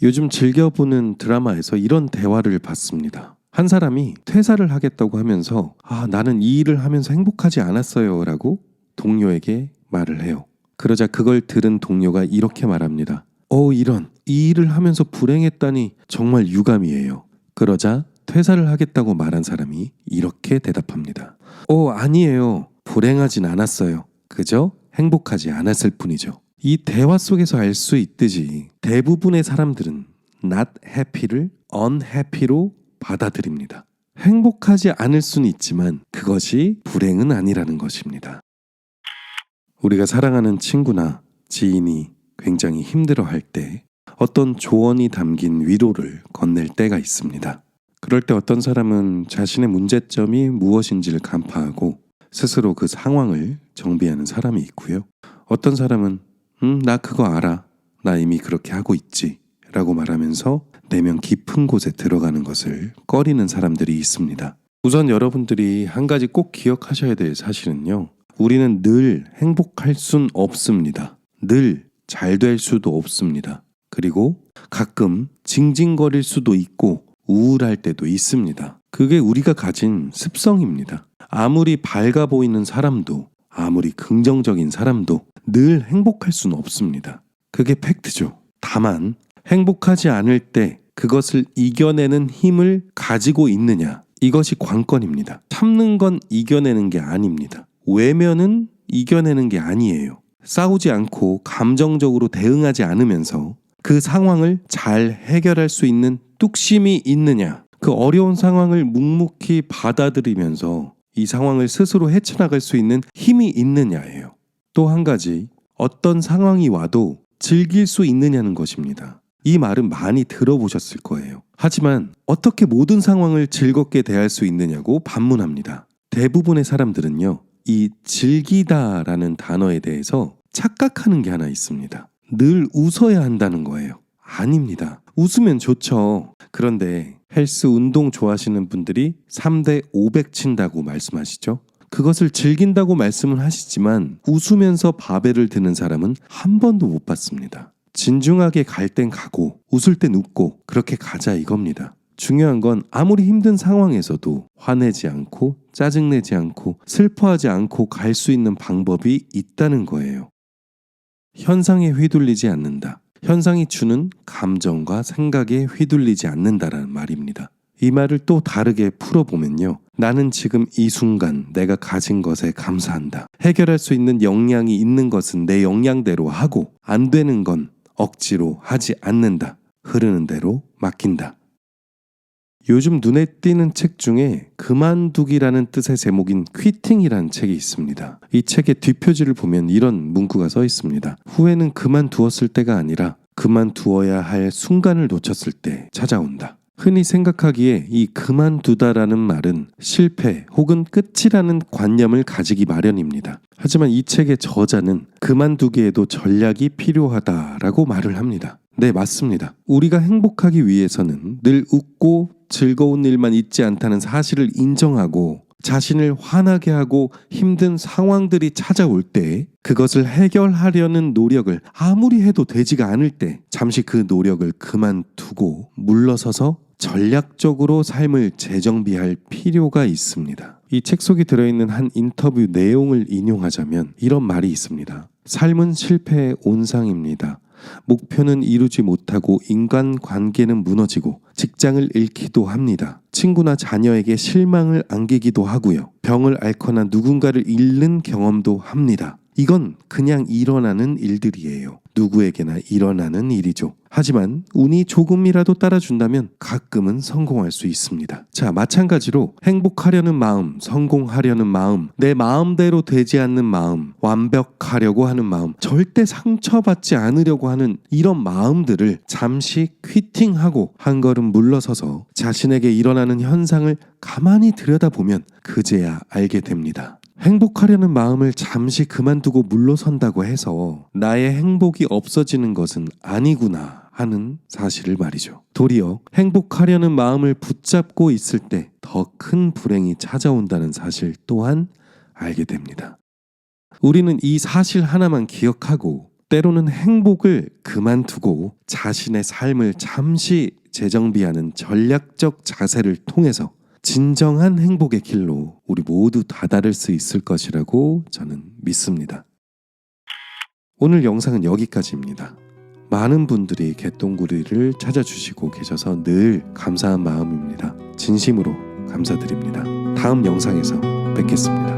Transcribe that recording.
요즘 즐겨보는 드라마에서 이런 대화를 봤습니다. 한 사람이 퇴사를 하겠다고 하면서 나는 이 일을 하면서 행복하지 않았어요 라고 동료에게 말을 해요. 그러자 그걸 들은 동료가 이렇게 말합니다. 이런 이 일을 하면서 불행했다니 정말 유감이에요. 그러자 퇴사를 하겠다고 말한 사람이 이렇게 대답합니다. 아니에요. 불행하진 않았어요. 그저 행복하지 않았을 뿐이죠. 이 대화 속에서 알 수 있듯이 대부분의 사람들은 not happy를 unhappy로 받아들입니다. 행복하지 않을 수는 있지만 그것이 불행은 아니라는 것입니다. 우리가 사랑하는 친구나 지인이 굉장히 힘들어할 때 어떤 조언이 담긴 위로를 건넬 때가 있습니다. 그럴 때 어떤 사람은 자신의 문제점이 무엇인지를 간파하고 스스로 그 상황을 정비하는 사람이 있고요. 어떤 사람은 나 그거 알아. 나 이미 그렇게 하고 있지. 라고 말하면서 내면 깊은 곳에 들어가는 것을 꺼리는 사람들이 있습니다. 우선 여러분들이 한 가지 꼭 기억하셔야 될 사실은요. 우리는 늘 행복할 순 없습니다. 늘 잘 될 수도 없습니다. 그리고 가끔 징징거릴 수도 있고 우울할 때도 있습니다. 그게 우리가 가진 습성입니다. 아무리 밝아 보이는 사람도 아무리 긍정적인 사람도 늘 행복할 수는 없습니다. 그게 팩트죠. 다만 행복하지 않을 때 그것을 이겨내는 힘을 가지고 있느냐, 이것이 관건입니다. 참는 건 이겨내는 게 아닙니다. 외면은 이겨내는 게 아니에요. 싸우지 않고 감정적으로 대응하지 않으면서 그 상황을 잘 해결할 수 있는 뚝심이 있느냐, 그 어려운 상황을 묵묵히 받아들이면서 이 상황을 스스로 헤쳐나갈 수 있는 힘이 있느냐예요. 또 한 가지, 어떤 상황이 와도 즐길 수 있느냐는 것입니다. 이 말은 많이 들어보셨을 거예요. 하지만 어떻게 모든 상황을 즐겁게 대할 수 있느냐고 반문합니다. 대부분의 사람들은요, 이 즐기다라는 단어에 대해서 착각하는 게 하나 있습니다. 늘 웃어야 한다는 거예요. 아닙니다. 웃으면 좋죠. 그런데 헬스 운동 좋아하시는 분들이 3대 500 친다고 말씀하시죠. 그것을 즐긴다고 말씀은 하시지만 웃으면서 바벨을 드는 사람은 한 번도 못 봤습니다. 진중하게 갈 땐 가고 웃을 땐 웃고 그렇게 가자 이겁니다. 중요한 건 아무리 힘든 상황에서도 화내지 않고 짜증내지 않고 슬퍼하지 않고 갈 수 있는 방법이 있다는 거예요. 현상에 휘둘리지 않는다. 현상이 주는 감정과 생각에 휘둘리지 않는다라는 말입니다. 이 말을 또 다르게 풀어보면요. 나는 지금 이 순간 내가 가진 것에 감사한다. 해결할 수 있는 역량이 있는 것은 내 역량대로 하고 안 되는 건 억지로 하지 않는다. 흐르는 대로 맡긴다. 요즘 눈에 띄는 책 중에 그만두기라는 뜻의 제목인 퀴팅이라는 책이 있습니다. 이 책의 뒷표지를 보면 이런 문구가 써 있습니다. 후회는 그만두었을 때가 아니라 그만두어야 할 순간을 놓쳤을 때 찾아온다. 흔히 생각하기에 이 그만두다라는 말은 실패 혹은 끝이라는 관념을 가지기 마련입니다. 하지만 이 책의 저자는 그만두기에도 전략이 필요하다라고 말을 합니다. 네, 맞습니다. 우리가 행복하기 위해서는 늘 웃고 즐거운 일만 있지 않다는 사실을 인정하고 자신을 화나게 하고 힘든 상황들이 찾아올 때 그것을 해결하려는 노력을 아무리 해도 되지가 않을 때 잠시 그 노력을 그만두고 물러서서 전략적으로 삶을 재정비할 필요가 있습니다. 이 책 속에 들어있는 한 인터뷰 내용을 인용하자면 이런 말이 있습니다. 삶은 실패의 온상입니다. 목표는 이루지 못하고 인간관계는 무너지고 직장을 잃기도 합니다. 친구나 자녀에게 실망을 안기기도 하고요. 병을 앓거나 누군가를 잃는 경험도 합니다. 이건 그냥 일어나는 일들이에요. 누구에게나 일어나는 일이죠. 하지만 운이 조금이라도 따라준다면 가끔은 성공할 수 있습니다. 자, 마찬가지로 행복하려는 마음, 성공하려는 마음, 내 마음대로 되지 않는 마음, 완벽하려고 하는 마음, 절대 상처받지 않으려고 하는 이런 마음들을 잠시 퀴팅하고 한 걸음 물러서서 자신에게 일어나는 현상을 가만히 들여다보면 그제야 알게 됩니다. 행복하려는 마음을 잠시 그만두고 물러선다고 해서 나의 행복이 없어지는 것은 아니구나 하는 사실을 말이죠. 도리어 행복하려는 마음을 붙잡고 있을 때 더 큰 불행이 찾아온다는 사실 또한 알게 됩니다. 우리는 이 사실 하나만 기억하고 때로는 행복을 그만두고 자신의 삶을 잠시 재정비하는 전략적 자세를 통해서 진정한 행복의 길로 우리 모두 다다를 수 있을 것이라고 저는 믿습니다. 오늘 영상은 여기까지입니다. 많은 분들이 개똥구리를 찾아주시고 계셔서 늘 감사한 마음입니다. 진심으로 감사드립니다. 다음 영상에서 뵙겠습니다.